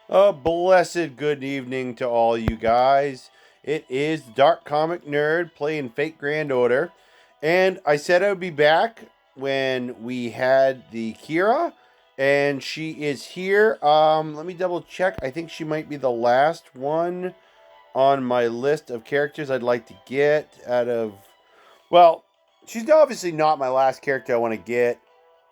A blessed good evening to all you guys. It is Dark Comic Nerd playing Fate Grand Order. And I said I would be back when we had the Kiara. And she is here. Let me double check. I think she might be the last one on my list of characters I'd like to get out of. Well, she's obviously not my last character I want to get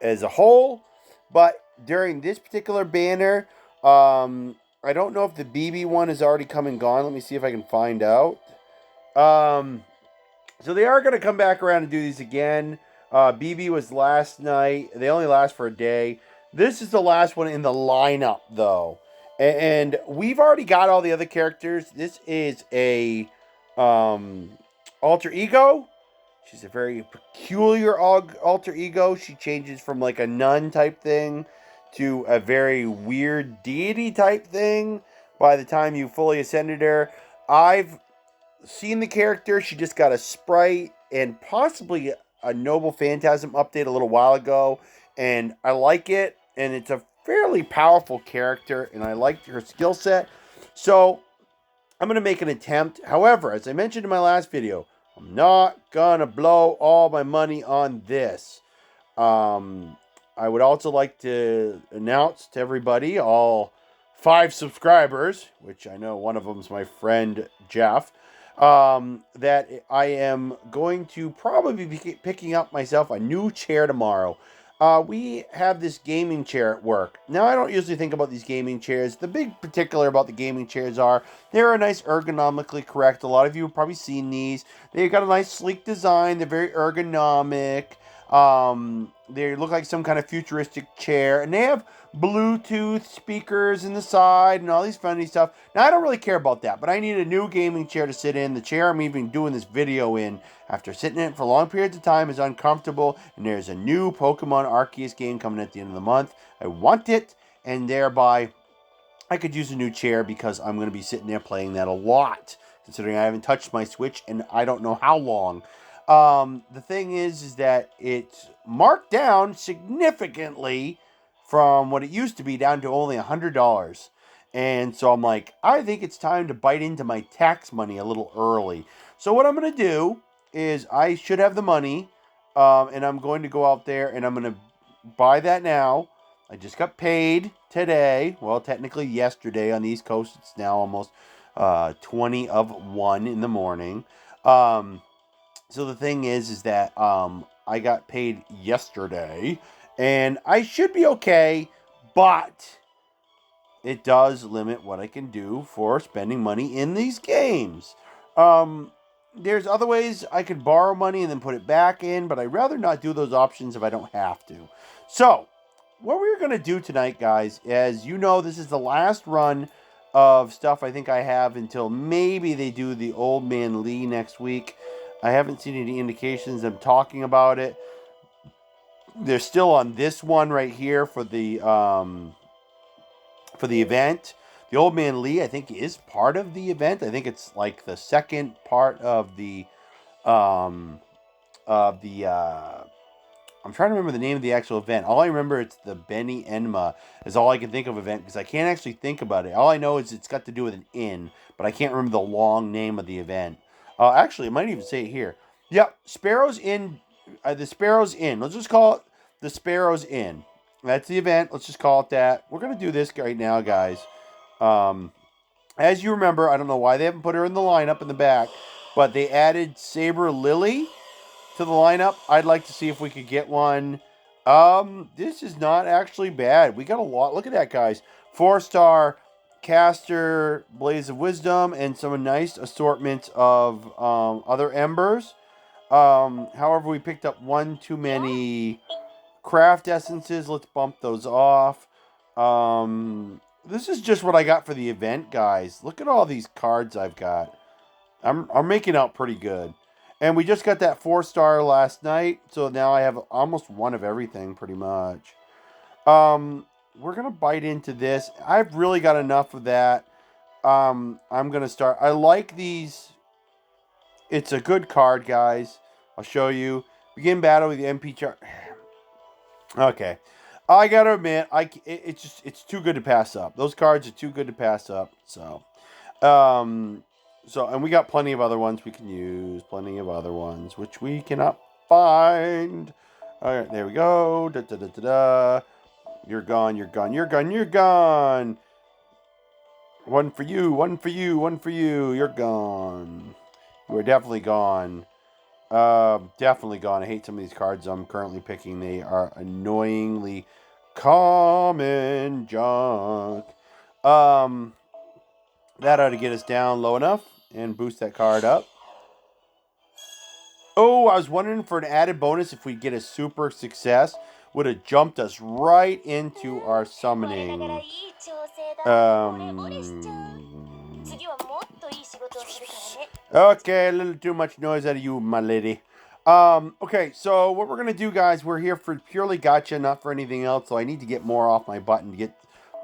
as a whole, but during this particular banner, I don't know if the BB one is already come and gone. Let me see if I can find out. Um, so they are going to come back around and do these again. BB was last night. They only last for a day. This is the last one in the lineup, though. And we've already got all the other characters. This is a um, alter ego. She's a very peculiar alter ego. She changes from like a nun type thing to a very weird deity type thing by the time you fully ascended her. I've seen the character. She just got a sprite and possibly a Noble Phantasm update a little while ago. And I like it. And it's a fairly powerful character. And I liked her skill set. So I'm going to make an attempt. However, as I mentioned in my last video, I'm not going to blow all my money on this. Um, I would also like to announce to everybody, all 5 subscribers, which I know one of them is my friend Jeff, that I am going to probably be picking up myself a new chair tomorrow. We have this gaming chair at work. Now, I don't usually think about these gaming chairs. The big particular about the gaming chairs are they're a nice ergonomically correct. A lot of you have probably seen these. They've got a nice sleek design. They're very ergonomic. They look like some kind of futuristic chair, and they have Bluetooth speakers in the side and all these funny stuff. Now, I don't really care about that, but I need a new gaming chair to sit in. The chair I'm even doing this video in, after sitting in it for long periods of time, is uncomfortable, and there's a new Pokemon Arceus game coming at the end of the month. I want it, and thereby I could use a new chair because I'm going to be sitting there playing that a lot, considering I haven't touched my Switch and I don't know how long. The thing is that it's marked down significantly from what it used to be down to only $100. And so I'm like, I think it's time to bite into my tax money a little early. So what I'm going to do is I should have the money, and I'm going to go out there and I'm going to buy that now. I just got paid today. Well, technically yesterday on the East Coast. It's now almost 20 of 1 in the morning. So the thing is that I got paid yesterday, and I should be okay, but it does limit what I can do for spending money in these games. Um, there's other ways I could borrow money and then put it back in, but I'd rather not do those options if I don't have to. So, what we're going to do tonight, guys, as you know, this is the last run of stuff I think I have until maybe they do the Old Man Lee next week. I haven't seen any indications of them talking about it. They're still on this one right here for the event. The Old Man Lee, I think, is part of the event. I think it's like the second part of the um of the I'm trying to remember the name of the actual event. All I remember it's the Benny Enma is all I can think of event because I can't actually think about it. All I know is it's got to do with an inn, but I can't remember the long name of the event. Actually, it might even say it here. Yep, Sparrow's Inn. The Sparrow's Inn. Let's just call it the Sparrow's Inn. That's the event. Let's just call it that. We're gonna do this right now, guys. Um, as you remember, I don't know why they haven't put her in the lineup in the back, but they added Saber Lily to the lineup. I'd like to see if we could get one. This is not actually bad. We got a lot. Look at that, guys. 4-star caster, Blaze of Wisdom, and some nice assortments of other embers. However, we picked up one too many craft essences. Let's bump those off. This is just what I got for the event, guys. Look at all these cards I've got. I'm making out pretty good. And we just got that 4-star last night, so now I have almost one of everything pretty much. We're gonna bite into this. I've really got enough of that. I'm gonna start. I like these. It's a good card, guys. I'll show you. Begin battle with the MP chart. Okay. I gotta admit, it's too good to pass up. Those cards are too good to pass up. Um, and we got plenty of other ones we can use. Plenty of other ones which we cannot find. All right, there we go. Da da da da da. You're gone. You're gone. You're gone. You're gone. One for you. One for you. One for you. You're gone. You are definitely gone. Definitely gone. I hate some of these cards I'm currently picking. They are annoyingly common junk. That ought to get us down low enough and boost that card up. Oh, I was wondering for an added bonus if we get a super success. Would have jumped us right into our summoning. Okay, a little too much noise out of you, my lady. Okay, so what we're going to do, guys, we're here for purely gotcha, not for anything else. So I need to get more off my button to get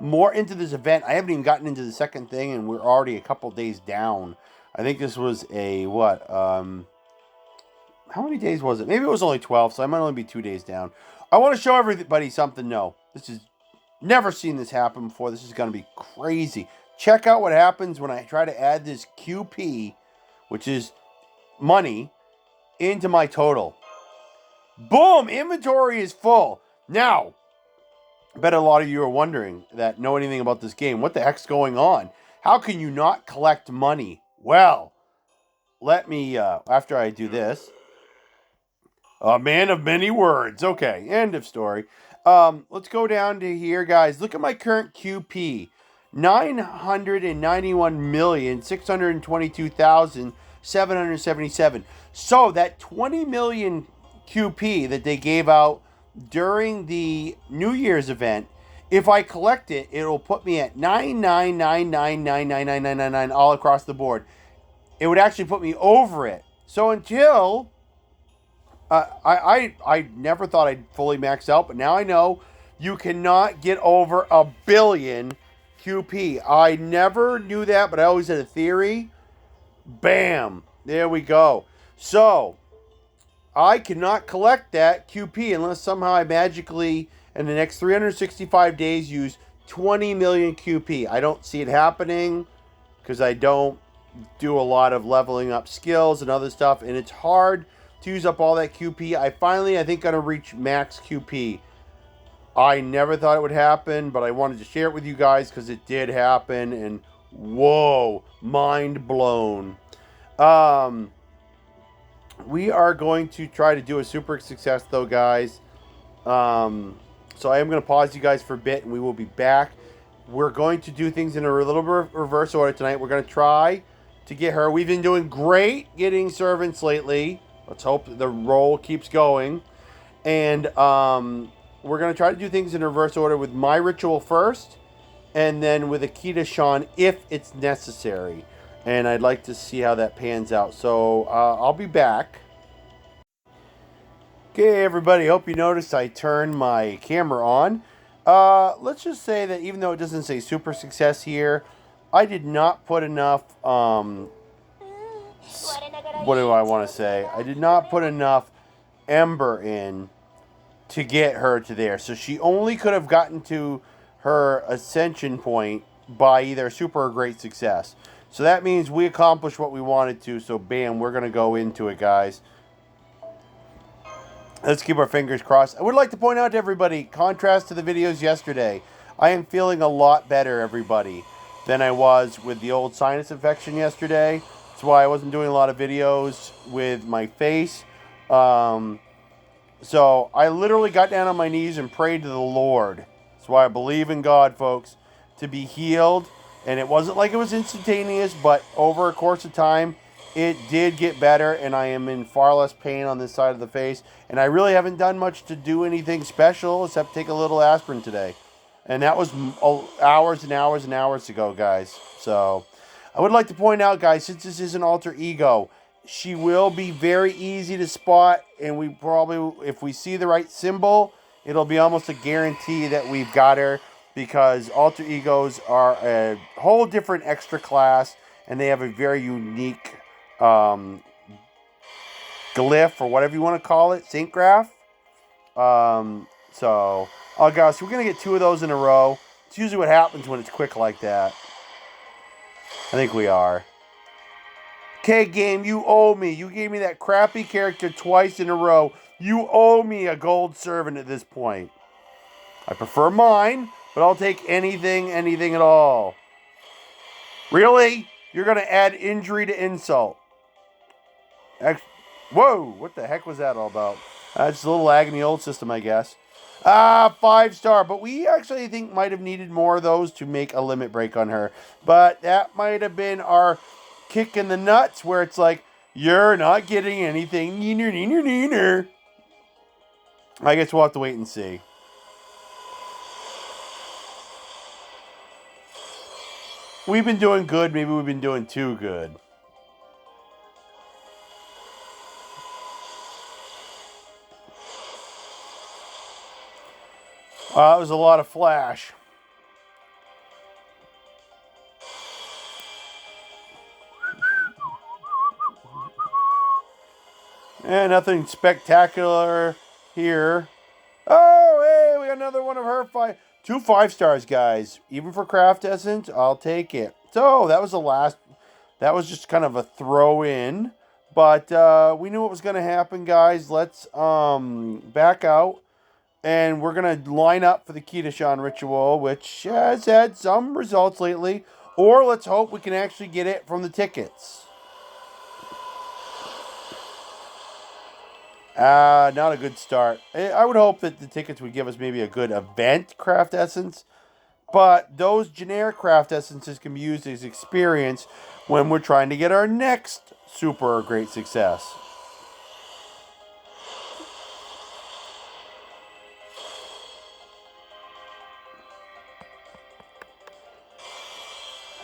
more into this event. I haven't even gotten into the second thing, and we're already a couple days down. I think this was a, what, how many days was it? Maybe it was only 12, so I might only be 2 days down. I want to show everybody something. No, this is never seen this happen before. This is going to be crazy. Check out what happens when I try to add this QP, which is money, into my total. Boom! Inventory is full. Now, I bet a lot of you are wondering that know anything about this game. What the heck's going on? How can you not collect money? Well, let me, after I do this, a man of many words. Okay, end of story. Let's go down to here, guys. Look at my current QP. 991,622,777. So that 20 million QP that they gave out during the New Year's event, if I collect it, it'll put me at 999999999 all across the board. It would actually put me over it. So until I never thought I'd fully max out, but now I know you cannot get over 1 billion QP. I never knew that, but I always had a theory. Bam! There we go. So, I cannot collect that QP unless somehow I magically, in the next 365 days, use 20 million QP. I don't see it happening because I don't do a lot of leveling up skills and other stuff, and it's hard to use up all that QP. I think, going to reach max QP. I never thought it would happen, but I wanted to share it with you guys because it did happen, and whoa, mind blown. We are going to try to do a super success, though, guys. So I am going to pause you guys for a bit, and we will be back. We're going to do things in a little bit reverse order tonight. We're going to try to get her. We've been doing great getting servants lately. Let's hope the roll keeps going. And we're going to try to do things in reverse order with my ritual first, and then with Akita-chan if it's necessary. And I'd like to see how that pans out. So I'll be back. Okay, everybody. Hope you noticed I turned my camera on. Let's just say that even though it doesn't say super success here, I did not put enough... what do I want to say? I did not put enough Ember in to get her to there. So she only could have gotten to her ascension point by either super or great success. So that means we accomplished what we wanted to. So bam, we're going to go into it, guys. Let's keep our fingers crossed. I would like to point out to everybody, contrast to the videos yesterday, I am feeling a lot better, everybody, than I was with the old sinus infection yesterday. That's why I wasn't doing a lot of videos with my face. So I literally got down on my knees and prayed to the Lord. That's why I believe in God, folks, to be healed. And it wasn't like it was instantaneous, but over a course of time, it did get better, and I am in far less pain on this side of the face. And I really haven't done much to do anything special except take a little aspirin today. And that was hours and hours and hours ago, guys. So I would like to point out, guys, since this is an alter ego, she will be very easy to spot. And we probably, if we see the right symbol, it'll be almost a guarantee that we've got her. Because alter egos are a whole different extra class. And they have a very unique glyph, or whatever you want to call it, sync graph. So Oh, gosh, we're going to get 2 of those in a row. It's usually what happens when it's quick like that. I think we are. Okay, game, you owe me. You gave me that crappy character twice in a row. You owe me a gold servant at this point. I prefer mine, but I'll take anything at all. Really? You're going to add injury to insult. Whoa, what the heck was that all about? Just a little lag in the old system, I guess. 5-star, but we actually think might have needed more of those to make a limit break on her. But that might have been our kick in the nuts where it's like, you're not getting anything. Neener, neener, neener. I guess we'll have to wait and see. We've been doing good. Maybe we've been doing too good. That was a lot of flash. And nothing spectacular here. Oh, hey, we got another one of her 2 5-stars, guys. Even for Craft Essence, I'll take it. So that was the last. That was just kind of a throw in, but we knew what was going to happen, guys. Let's back out, and we're gonna line up for the Eli-Chans ritual, which has had some results lately. Or let's hope we can actually get it from the tickets. Not a good start. I would hope that the tickets would give us maybe a good event craft essence. But those generic craft essences can be used as experience when we're trying to get our next super great success.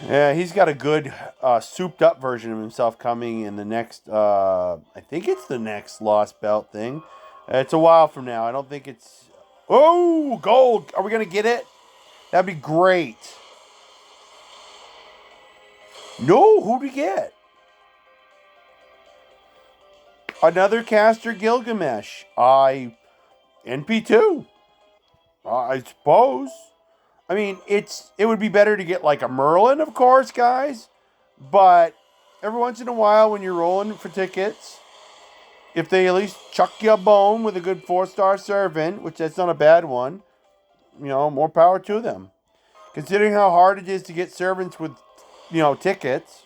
Yeah, he's got a good souped up version of himself coming in the next, I think it's the next Lost Belt thing. It's a while from now. I don't think it's... Oh, gold! Are we going to get it? That'd be great. No, who'd we get? Another caster Gilgamesh. NP2. I suppose. I mean, it would be better to get like a Merlin, of course, guys. But every once in a while when you're rolling for tickets, if they at least chuck you a bone with a good 4-star servant, which that's not a bad one, more power to them. Considering how hard it is to get servants with, tickets.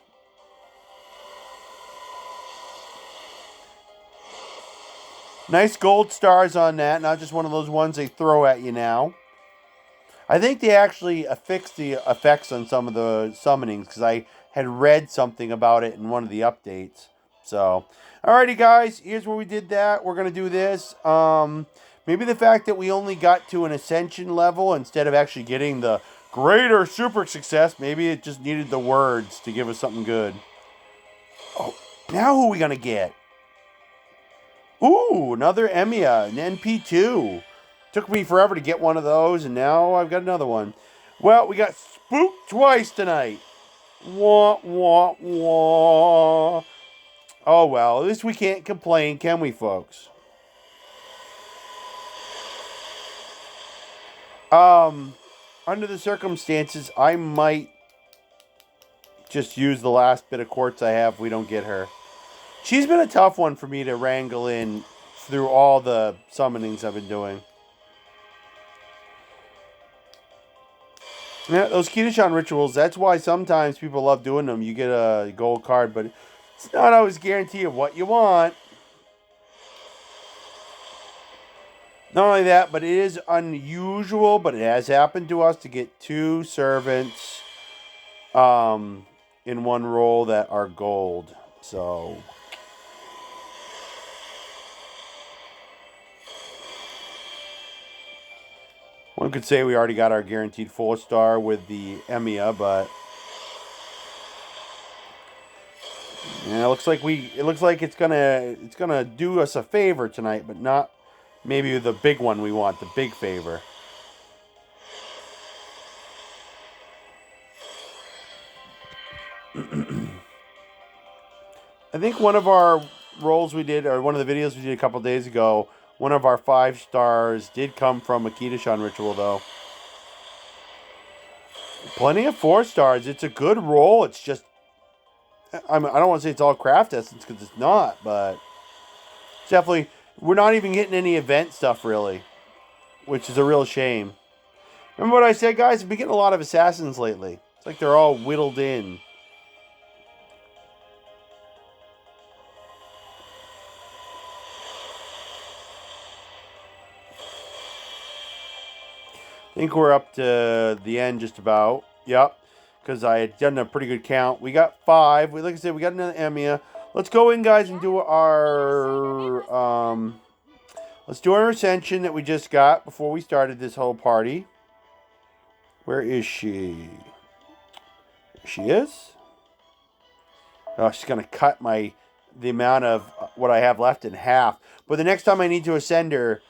Nice gold stars on that, not just one of those ones they throw at you now. I think they actually affixed the effects on some of the summonings because I had read something about it in one of the updates. So, alrighty guys, here's where we did that. We're going to do this. Maybe the fact that we only got to an ascension level instead of actually getting the greater super success, maybe it just needed the words to give us something good. Oh, now who are we going to get? Ooh, another Emiya, an NP2. Took me forever to get one of those, and now I've got another one. Well, we got spooked twice tonight. Wah, wah, wah. Oh, well, at least we can't complain, can we, folks? Under the circumstances, I might just use the last bit of quartz I have if we don't get her. She's been a tough one for me to wrangle in through all the summonings I've been doing. Yeah, those Eli-Chans rituals, that's why sometimes people love doing them. You get a gold card, but it's not always guaranteed of what you want. Not only that, but it is unusual, but it has happened to us to get 2 servants in one roll that are gold. So... one could say we already got our guaranteed 4-star with the Emiya, but yeah, it looks like it's gonna do us a favor tonight, but not maybe the big one we want, the big favor. I think one of our rolls we did, or one of the videos we did a couple days ago, One of our 5 stars did come from a Kiara ritual, though. Plenty of 4 stars. It's a good roll. It's just, I don't want to say it's all craft essence because it's not, but it's definitely, we're not even getting any event stuff really, which is a real shame. Remember what I said, guys? We've been getting a lot of assassins lately. It's like they're all whittled in. I think we're up to the end just about. Yep. Because I had done a pretty good count. We got 5. Like I said, we got another Emiya. Let's go in, guys, and do our let's do our ascension that we just got before we started this whole party. Where is she? There she is. Oh, she's gonna cut the amount of what I have left in half. But the next time I need to ascend her,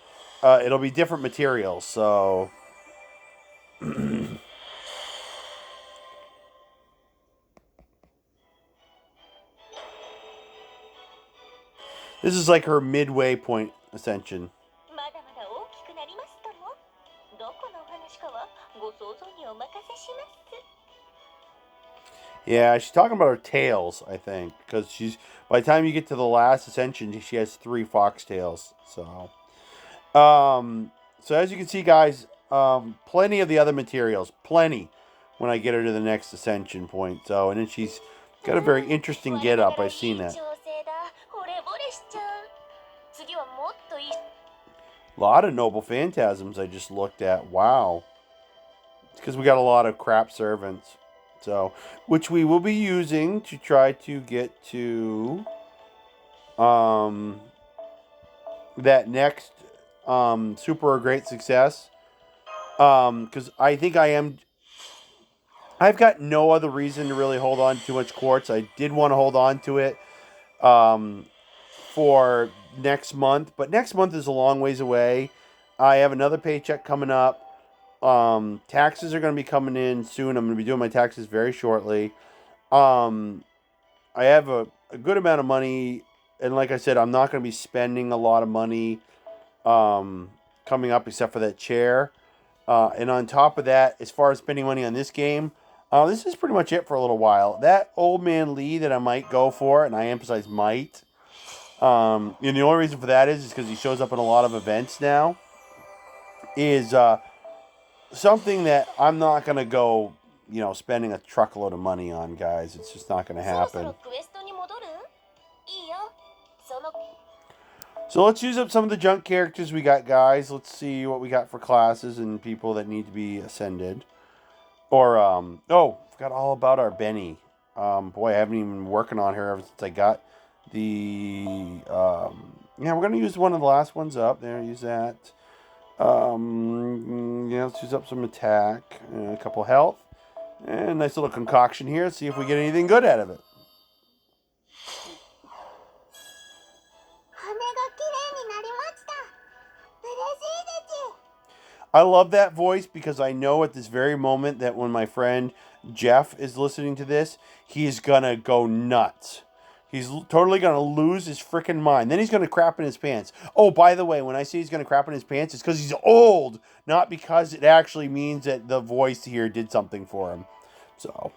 it'll be different materials. So. This is like her midway point ascension. Yeah, she's talking about her tails, I think, because by the time you get to the last ascension, she has 3 foxtails. So as you can see, guys, plenty of the other materials, plenty, when I get her to the next ascension point. So, and then she's got a very interesting get-up. I've seen that. A lot of noble phantasms I just looked at. Wow. It's because we got a lot of crap servants. So, which we will be using to try to get to that next super or great success. Because I think I've got no other reason to really hold on to too much quartz. I did want to hold on to it for next month, but next month is a long ways away. I have another paycheck coming up. Taxes are going to be coming in soon. I'm going to be doing my taxes very shortly. I have a good amount of money, and like I said, I'm not going to be spending a lot of money coming up except for that chair. And on top of that, as far as spending money on this game, this is pretty much it for a little while. That Old Man Lee that I might go for, and I emphasize might, and the only reason for that is because he shows up in a lot of events now, is something that I'm not going to go, spending a truckload of money on, guys. It's just not going to happen. So let's use up some of the junk characters we got, guys. Let's see what we got for classes and people that need to be ascended. Or, forgot all about our Benny. Boy, I haven't even been working on her ever since I got the, we're going to use one of the last ones up. There, use that. Let's use up some attack, and a couple health, and a nice little concoction here. See if we get anything good out of it. I love that voice because I know at this very moment that when my friend Jeff is listening to this, he's gonna go nuts. He's totally going to lose his freaking mind. Then he's going to crap in his pants. Oh, by the way, when I say he's going to crap in his pants, it's because he's old, not because it actually means that the voice here did something for him. So.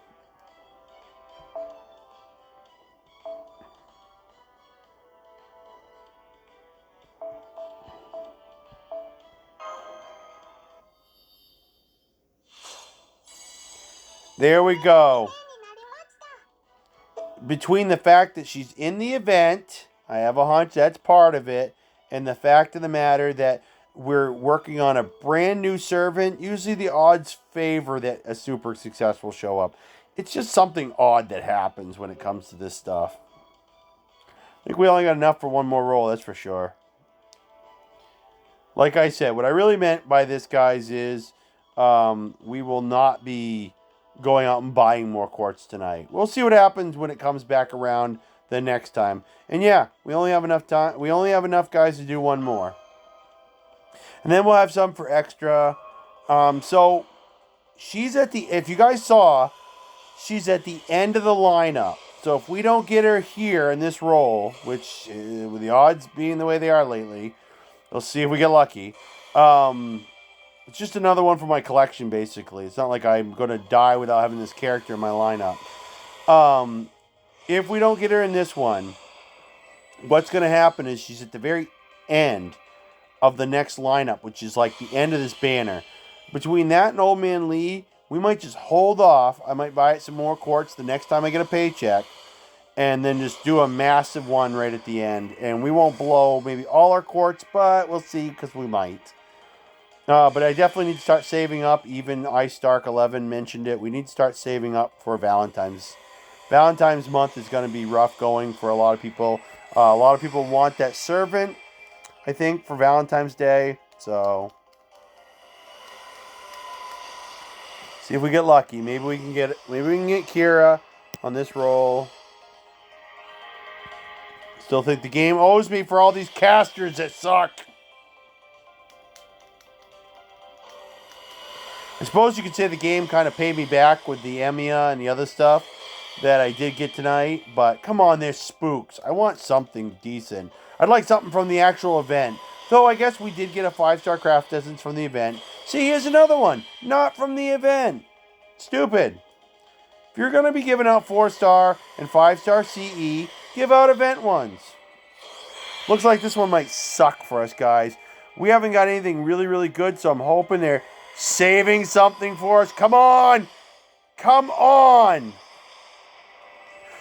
There we go. Between the fact that she's in the event, I have a hunch that's part of it, and the fact of the matter that we're working on a brand new servant, usually the odds favor that a super success will show up. It's just something odd that happens when it comes to this stuff. I think we only got enough for one more roll, that's for sure. Like I said, what I really meant by this, guys, is we will not be going out and buying more quartz tonight. We'll see what happens when it comes back around the next time. And yeah, we only have enough time. We only have enough guys to do one more. And then we'll have some for extra. So she's at the, if you guys saw, she's at the end of the lineup. So if we don't get her here in this roll, which with the odds being the way they are lately, We'll see if we get lucky. It's just another one for my collection, basically. It's not like I'm going to die without having this character in my lineup. If we don't get her in this one, what's going to happen is she's at the very end of the next lineup, which is like the end of this banner. Between that and Old Man Lee, we might just hold off. I might buy some more quartz the next time I get a paycheck, and then just do a massive one right at the end. And we won't blow maybe all our quartz, but we'll see, because we might. But I definitely need to start saving up. Even Ice Stark 11 mentioned it. We need to start saving up for Valentine's. Valentine's month is going to be rough going for a lot of people. A lot of people want that servant, I think, for Valentine's Day. So, see if we get lucky. Maybe we can get Kiara on this roll. Still think the game owes me for all these casters that suck. I suppose you could say the game kind of paid me back with the Emiya and the other stuff that I did get tonight. But come on, they're spooks. I want something decent. I'd like something from the actual event. Though I guess we did get a 5-star craft essence from the event. See, here's another one. Not from the event. Stupid. If you're going to be giving out 4-star and 5-star CE, give out event ones. Looks like this one might suck for us, guys. We haven't got anything really, really good, so I'm hoping they're saving something for us. Come on! Come on!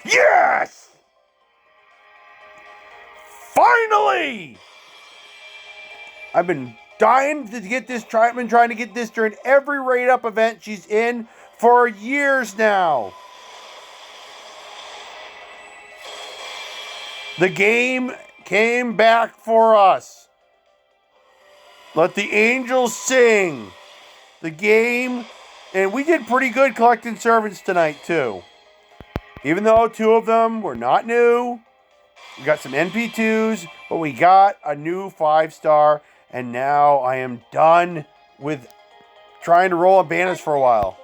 Yes! Finally! I've been dying to get this. I've been trying to get this during every raid up event she's in for years now. The game came back for us. Let the angels sing. The game, and we did pretty good collecting servants tonight too. Even though 2 of them were not new. We got some NP2s, but we got a new 5-star, and now I am done with trying to roll up banners for a while.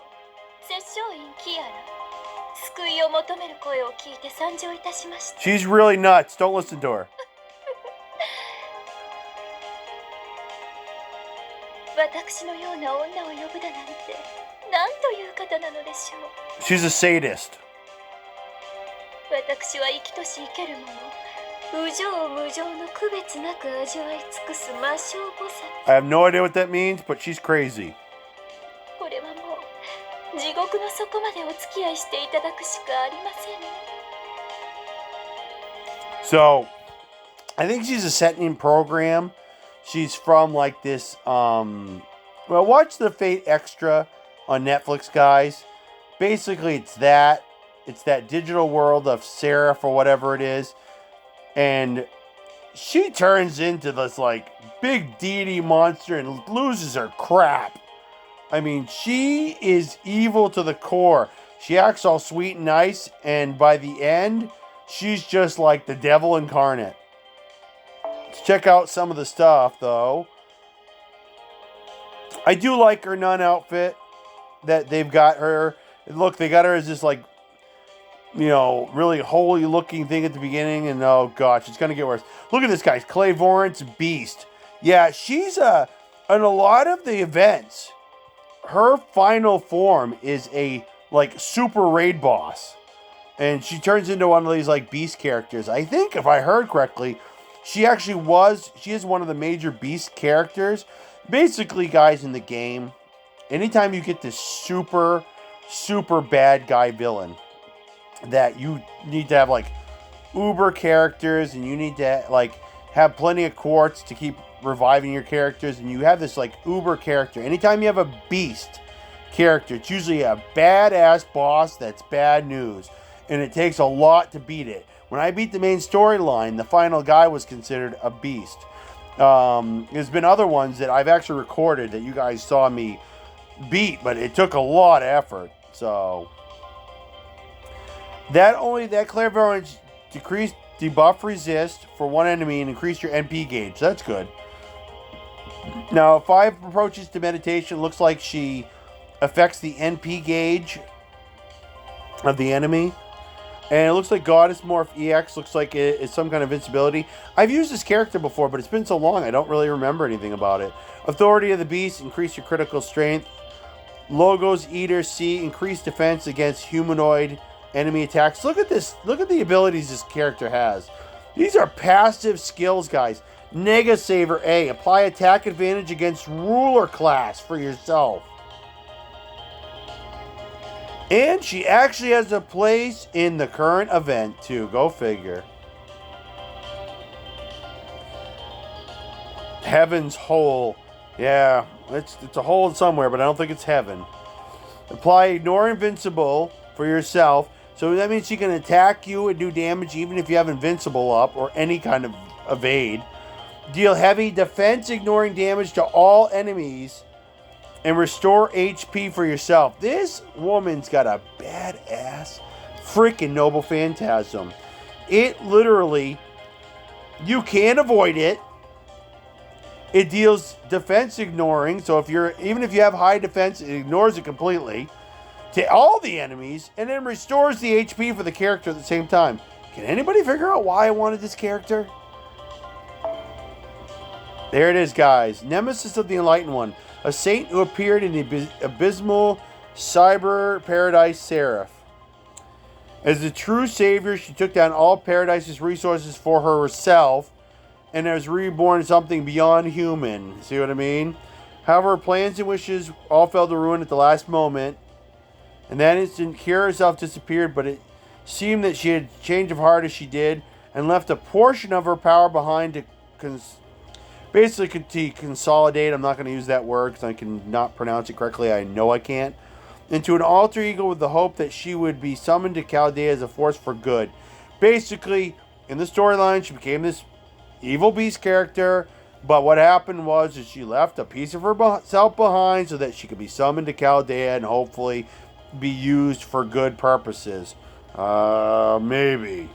She's really nuts. Don't listen to her. She's a sadist. I have no idea what that means, but she's crazy. So, I think she's a setting program. She's from like this, well, watch the Fate Extra on Netflix, guys. Basically, it's that digital world of Seraph or whatever it is. And she turns into this like big deity monster and loses her crap. I mean, she is evil to the core. She acts all sweet and nice, and by the end, she's just like the devil incarnate. Let's check out some of the stuff, though. I do like her nun outfit that they've got her. Look, they got her as this like, you know, really holy looking thing at the beginning, and oh gosh, it's gonna get worse. Look at this, guys. Clairvoyance Beast. Yeah, she's in a lot of the events, her final form is a like super raid boss, and she turns into one of these like beast characters. I think if I heard correctly, she is one of the major beast characters. Basically, guys, in the game, anytime you get this super bad guy villain that you need to have like uber characters, and you need to like have plenty of quartz to keep reviving your characters, and you have this like uber character. Anytime you have a beast character, it's usually a badass boss that's bad news, and it takes a lot to beat it. When I beat the main storyline, the final guy was considered a beast. There's been other ones that I've actually recorded that you guys saw me beat, but it took a lot of effort. So that clairvoyance decrease debuff resist for one enemy and increase your NP gauge. That's good. Now, 5 approaches to meditation. Looks like she affects the NP gauge of the enemy. And it looks like Goddess Morph EX looks like it's some kind of invincibility. I've used this character before, but it's been so long I don't really remember anything about it. Authority of the Beast, increase your critical strength. Logos Eater C, increase defense against humanoid enemy attacks. Look at this. Look at the abilities this character has. These are passive skills, guys. Nega Saver A, apply attack advantage against ruler class for yourself. And she actually has a place in the current event, too. Go figure. Heaven's Hole. Yeah, it's a hole somewhere, but I don't think it's heaven. Apply Ignore Invincible for yourself. So that means she can attack you and do damage even if you have Invincible up or any kind of evade. Deal heavy defense ignoring damage to all enemies. And restore HP for yourself. This woman's got a badass freaking Noble Phantasm. It literally, you can't avoid it. It deals defense ignoring. So even if you have high defense, it ignores it completely to all the enemies. And then restores the HP for the character at the same time. Can anybody figure out why I wanted this character? There it is, guys. Nemesis of the Enlightened One. A saint who appeared in the abysmal cyber paradise Seraph. As the true savior, she took down all paradise's resources for herself and has reborn something beyond human. See what I mean? However, her plans and wishes all fell to ruin at the last moment. In that instant, Kiara herself disappeared, but it seemed that she had change of heart as she did and left a portion of her power behind to basically to consolidate, I'm not going to use that word because I can not pronounce it correctly. I know I can't. Into an alter ego with the hope that she would be summoned to Chaldea as a force for good. Basically, in the storyline, she became this evil beast character. But what happened was that she left a piece of herself behind so that she could be summoned to Chaldea and hopefully be used for good purposes. Maybe.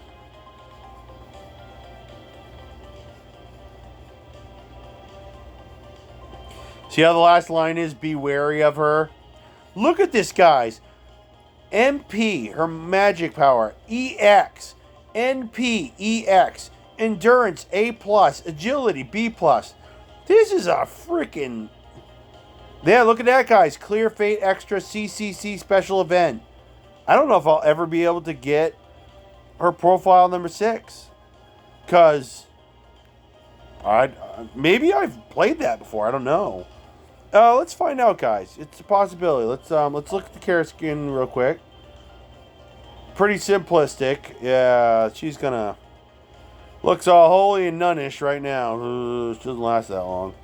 See how the last line is, be wary of her? Look at this, guys. MP, her magic power. EX. NP, EX. Endurance, A+. Agility, B+. This is a freaking... Yeah, look at that, guys. Clear Fate Extra CCC special event. I don't know if I'll ever be able to get her profile number 6. Because... maybe I've played that before. I don't know. Let's find out, guys. It's a possibility. Let's look at the Kiara skin real quick. Pretty simplistic. Yeah, she's gonna looks all holy and nunnish right now. She doesn't last that long.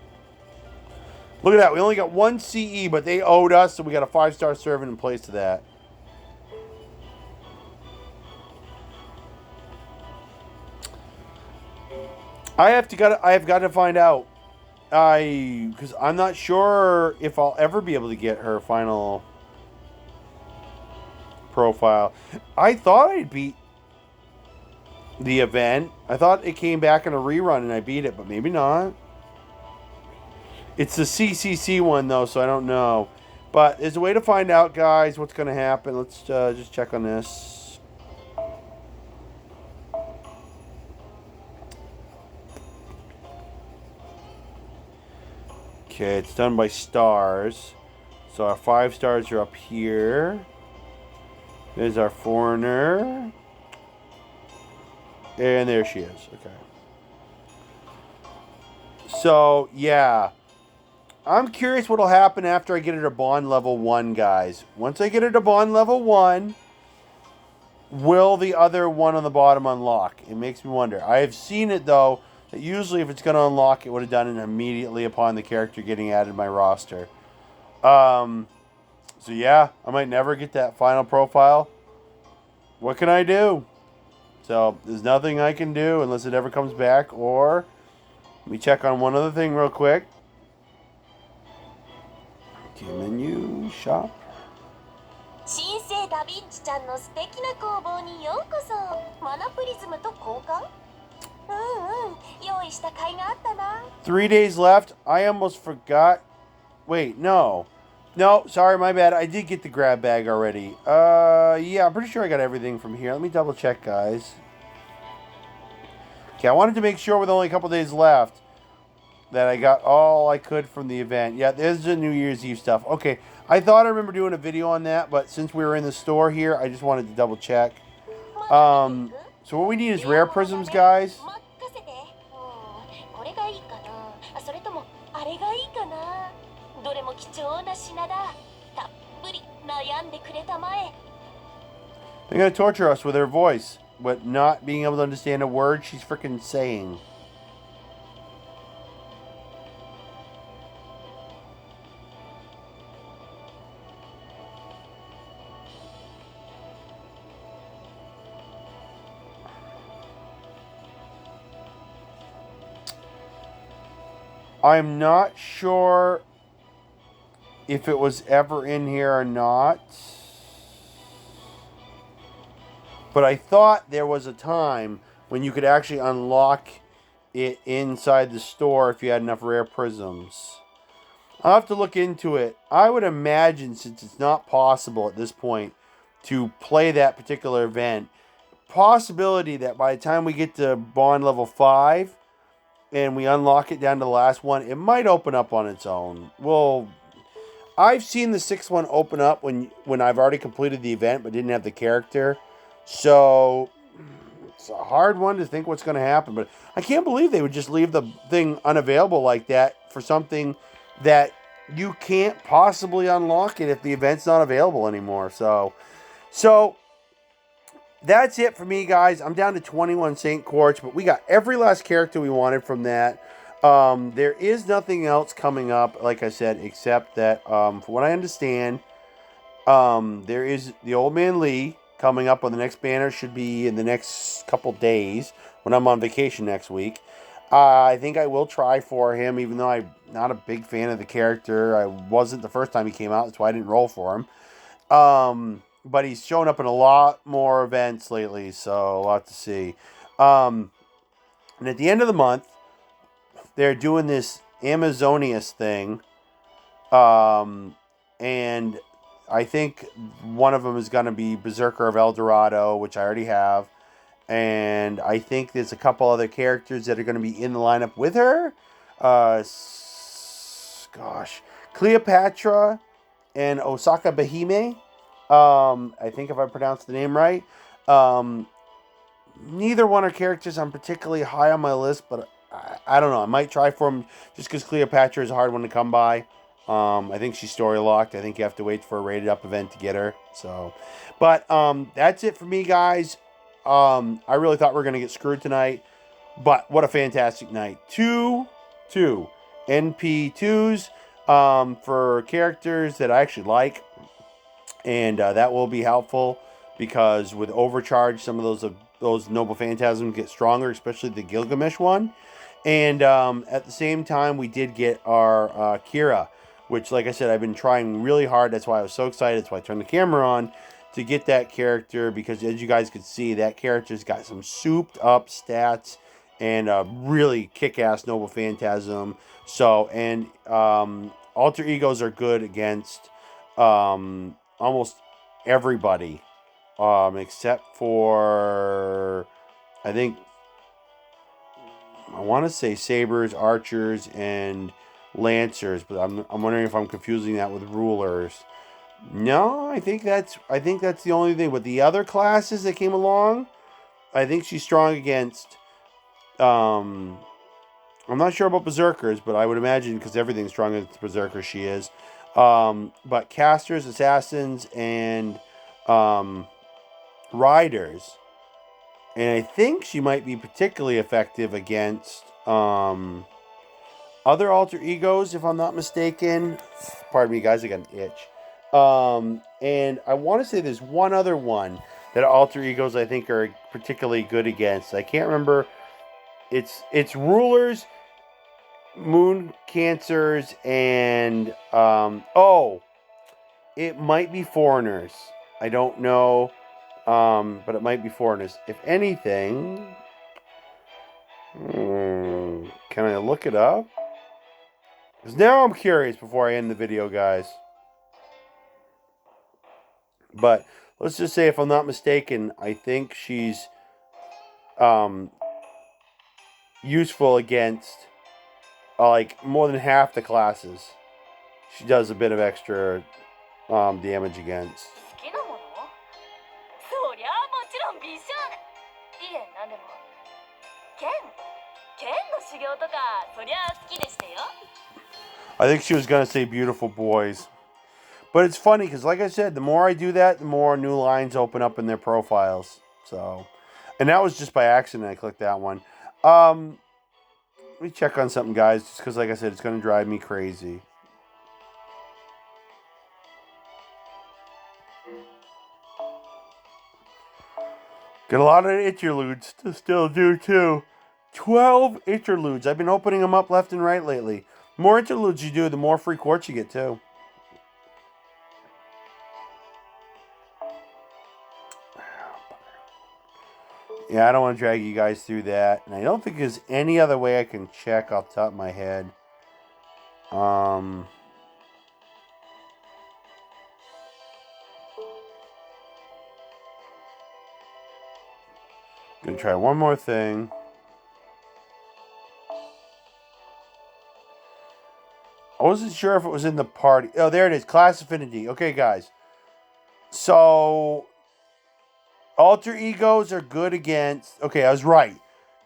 Look at that. We only got 1 CE, but they owed us, so we got a 5-star servant in place to that. I have got to find out. Because I'm not sure if I'll ever be able to get her final profile. I thought I'd beat the event. I thought it came back in a rerun and I beat it, but maybe not. It's the CCC one though, so I don't know. But there's a way to find out, guys, what's going to happen. Let's just check on this. Okay, it's done by stars. So our 5 stars are up here. There's our foreigner. And there she is. Okay. So, yeah. I'm curious what'll happen after I get her to bond level 1, guys. Once I get her to bond level 1, will the other one on the bottom unlock? It makes me wonder. I have seen it, though, that usually if it's going to unlock, it would have done it immediately upon the character getting added to my roster. So yeah, I might never get that final profile. What can I do? So there's nothing I can do unless it ever comes back. Or let me check on one other thing real quick. Okay, menu, shop. 新生ダヴィンチちゃんの素敵な工房にようこそ。マナプリズムと交換？用意した甲斐があったな。 3 days left. I almost forgot. Wait, no. No, sorry, my bad. I did get the grab bag already. Yeah, I'm pretty sure I got everything from here. Let me double check, guys. Okay, I wanted to make sure with only a couple days left that I got all I could from the event. Yeah, there's the New Year's Eve stuff. Okay, I thought I remember doing a video on that, but since we were in the store here, I just wanted to double check. So what we need is rare prisms, guys. これがいいかな、それともあれがいいかな。どれも貴重な品だ。たっぷり悩んでくれたまえ。 They're gonna torture us with her voice, but not being able to understand a word she's freaking saying. I'm not sure if it was ever in here or not. But I thought there was a time when you could actually unlock it inside the store if you had enough rare prisms. I'll have to look into it. I would imagine, since it's not possible at this point to play that particular event, possibility that by the time we get to Bond level 5 and we unlock it down to the last one, it might open up on its own. Well, I've seen the 6th one open up when I've already completed the event but didn't have the character. So it's a hard one to think what's going to happen. But I can't believe they would just leave the thing unavailable like that for something that you can't possibly unlock it if the event's not available anymore. So that's it for me, guys. I'm down to 21 St. Quartz, but we got every last character we wanted from that. There is nothing else coming up, like I said, except that, from what I understand, there is the Old Man Lee coming up on the next banner. Should be in the next couple days when I'm on vacation next week. I think I will try for him, even though I'm not a big fan of the character. I wasn't the first time he came out. That's why I didn't roll for him. But he's shown up in a lot more events lately, so we'll have to see. And at the end of the month, they're doing this Amazonius thing. And I think one of them is going to be Berserker of El Dorado, which I already have. And I think there's a couple other characters that are going to be in the lineup with her. Cleopatra and Osaka Behime. I think if I pronounced the name right. Neither one are characters I'm particularly high on my list, but I don't know. I might try for them just because Cleopatra is a hard one to come by. I think she's story locked. I think you have to wait for a rated up event to get her. So, but that's it for me, guys. I really thought we were gonna get screwed tonight, but what a fantastic night! Two NP2s for characters that I actually like, and that will be helpful because with overcharge, some of those noble phantasms get stronger, especially the Gilgamesh one. And at the same time, we did get our Kiara, which, like I said, I've been trying really hard. That's why I was so excited. That's why I turned the camera on to get that character, because as you guys could see, that character's got some souped up stats and a really kick-ass noble phantasm. So, and alter egos are good against almost everybody, except for, I think, I want to say sabers, archers, and lancers, but I'm wondering if I'm confusing that with rulers. No, I think that's the only thing. With the other classes that came along, I think she's strong against. I'm not sure about berserkers, but I would imagine because everything's strong against berserkers, she is. But casters, assassins, and riders, and I think she might be particularly effective against other alter egos, if I'm not mistaken. Pardon me, guys, I got an itch. And I want to say there's one other one that alter egos I think are particularly good against. I can't remember. It's rulers, moon cancers, and it might be foreigners. I don't know, but it might be foreigners. If anything, can I look it up? Because now I'm curious before I end the video, guys. But let's just say, if I'm not mistaken, I think she's um, useful against like more than half the classes. She does a bit of extra damage against. 好きなものそりゃあもちろん美少女いえなんでも剣の修行とかそりゃあ好きでしたよ I think she was gonna say beautiful boys. But it's funny because, like I said, the more I do that, the more new lines open up in their profiles. So, and that was just by accident. I clicked that one. Let me check on something, guys, just because, like I said, it's going to drive me crazy. Got a lot of interludes to still do, too. 12 interludes. I've been opening them up left and right lately. The more interludes you do, the more free quartz you get, too. Yeah, I don't want to drag you guys through that. And I don't think there's any other way I can check off the top of my head. Gonna try one more thing. I wasn't sure if it was in the party. Oh, there it is. Class affinity. Okay, guys. So, alter egos are good against... Okay, I was right.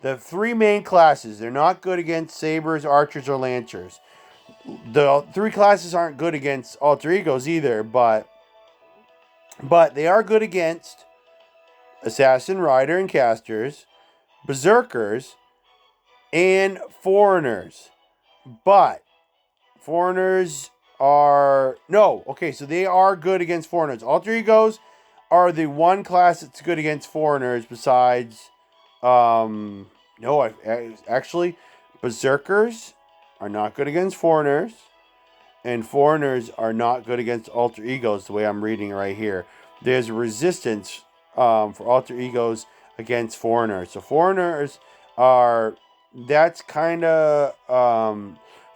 The three main classes, they're not good against sabers, archers, or lancers. The three classes aren't good against alter egos either, but they are good against assassin, rider, and casters, berserkers, and foreigners. But foreigners are... No, okay, so they are good against foreigners. Alter egos are the one class that's good against foreigners besides... actually, berserkers are not good against foreigners. And foreigners are not good against alter egos, the way I'm reading it right here. There's resistance for alter egos against foreigners. So foreigners are... That's kind of...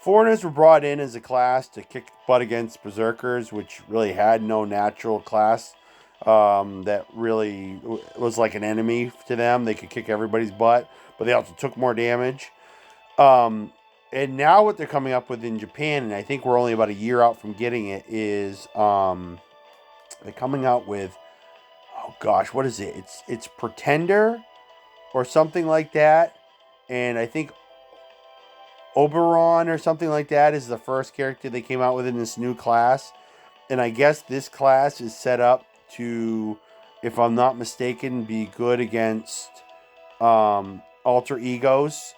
foreigners were brought in as a class to kick butt against berserkers, which really had no natural class that really was like an enemy to them. They could kick everybody's butt, but they also took more damage. And now what they're coming up with in Japan, and I think we're only about a year out from getting it, is they're coming out with, oh gosh, what is it? It's Pretender or something like that. And I think Oberon or something like that is the first character they came out with in this new class. And I guess this class is set up to, if I'm not mistaken, be good against alter egos.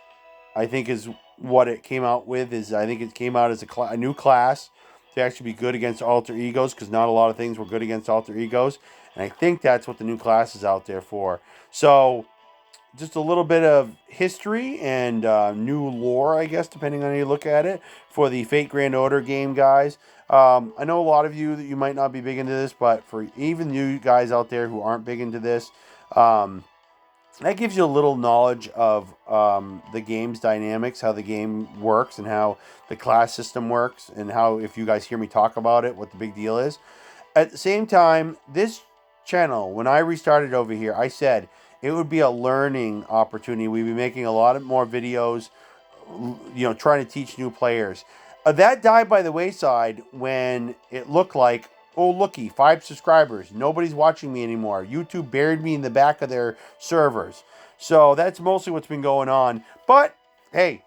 I think is what it came out with. I think it came out as a new class to actually be good against alter egos, because not a lot of things were good against alter egos. And I think that's what the new class is out there for. So, just a little bit of history and new lore, I guess, depending on how you look at it, for the Fate Grand Order game, guys. I know a lot of you that you might not be big into this, but for even you guys out there who aren't big into this, that gives you a little knowledge of the game's dynamics, how the game works, and how the class system works, and how, if you guys hear me talk about it, what the big deal is. At the same time, this channel, when I restarted over here, I said it would be a learning opportunity. We'd be making a lot more videos, trying to teach new players. That died by the wayside when it looked like, oh, looky, 5 subscribers. Nobody's watching me anymore. YouTube buried me in the back of their servers. So that's mostly what's been going on. But, hey,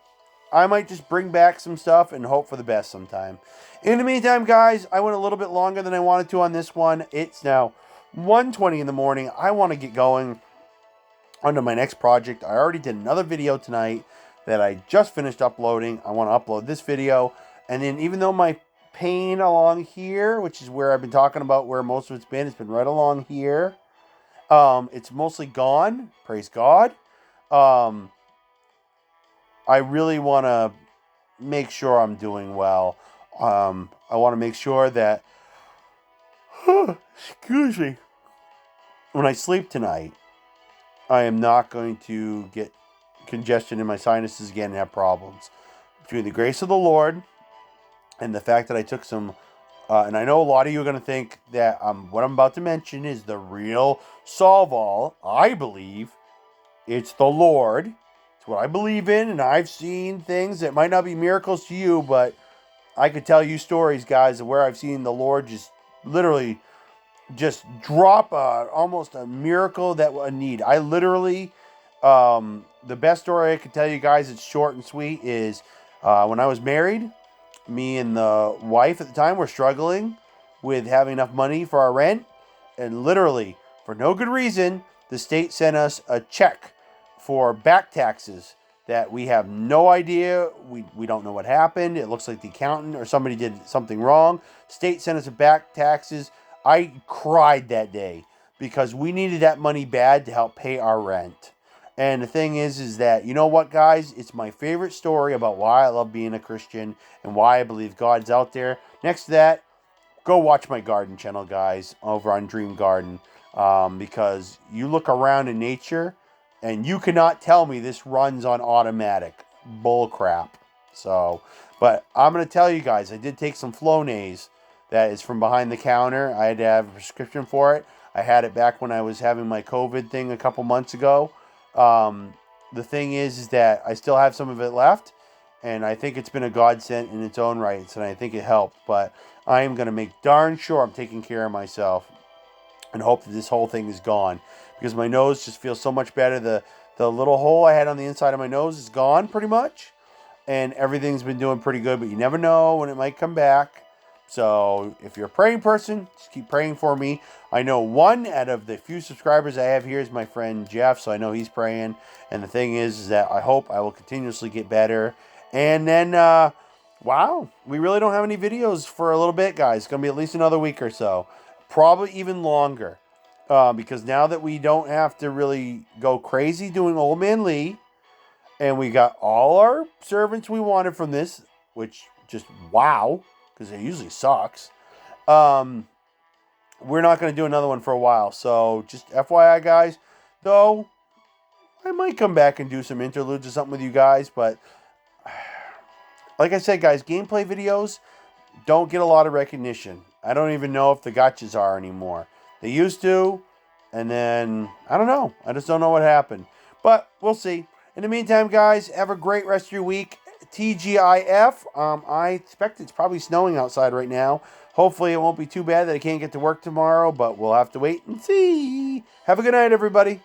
I might just bring back some stuff and hope for the best sometime. In the meantime, guys, I went a little bit longer than I wanted to on this one. It's now 1:20 in the morning. I want to get going onto my next project. I already did another video tonight that I just finished uploading. I want to upload this video. And then, even though my pain along here, which is where I've been talking about where most of it's been right along here. It's mostly gone. Praise God. I really want to make sure I'm doing well. I want to make sure that, excuse me, when I sleep tonight, I am not going to get congestion in my sinuses again and have problems. Between the grace of the Lord and the fact that I took some And I know a lot of you are going to think that what I'm about to mention is the real solve all. I believe it's the Lord. It's what I believe in, and I've seen things that might not be miracles to you, but I could tell you stories, guys, of where I've seen the Lord just literally just drop almost a miracle that I need. I literally, the best story I could tell you guys, it's short and sweet, is when I was married, me and the wife at the time were struggling with having enough money for our rent. And literally, for no good reason, the state sent us a check for back taxes that we have no idea. We don't know what happened. It looks like the accountant or somebody did something wrong. State sent us a back taxes. I cried that day because we needed that money bad to help pay our rent. And the thing is that, you know what, guys? It's my favorite story about why I love being a Christian and why I believe God's out there. Next to that, go watch my garden channel, guys, over on Dream Garden. Because you look around in nature and you cannot tell me this runs on automatic. Bull crap. So, but I'm going to tell you guys, I did take some Flonase that is from behind the counter. I had to have a prescription for it. I had it back when I was having my COVID thing a couple months ago. The thing is that I still have some of it left, and I think it's been a godsend in its own rights, and I think it helped. But I am going to make darn sure I'm taking care of myself and hope that this whole thing is gone, because my nose just feels so much better. The little hole I had on the inside of my nose is gone pretty much, and everything's been doing pretty good, but you never know when it might come back. So if you're a praying person, just keep praying for me. I know one out of the few subscribers I have here is my friend Jeff, so I know he's praying. And the thing is that I hope I will continuously get better. And then, wow, we really don't have any videos for a little bit, guys. It's going to be at least another week or so. Probably even longer. Because now that we don't have to really go crazy doing Old Man Lee, and we got all our servants we wanted from this, which just wow, because it usually sucks. We're not going to do another one for a while. So just FYI, guys. Though I might come back and do some interludes or something with you guys. But like I said, guys, gameplay videos don't get a lot of recognition. I don't even know if the gotchas are anymore. They used to, and then I don't know. I just don't know what happened. But we'll see. In the meantime, guys, have a great rest of your week. TGIF. I expect it's probably snowing outside right now. Hopefully it won't be too bad that I can't get to work tomorrow, but we'll have to wait and see. Have a good night, everybody.